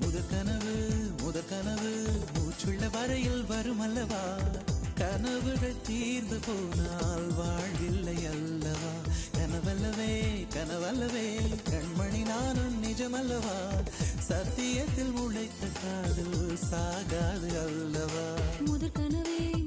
முதற்கனவு மூச்சுள்ள வரையில் வரும் அல்லவா, கனவுகள் தீர்ந்து போனால் வாழ்வில்லை அல்லவா. கனவல்லவே கண்மணி நானும் நிஜமல்லவா, சத்தியத்தில் உழைத்த காதல் சாகாது அல்லவா. முதற்கனவே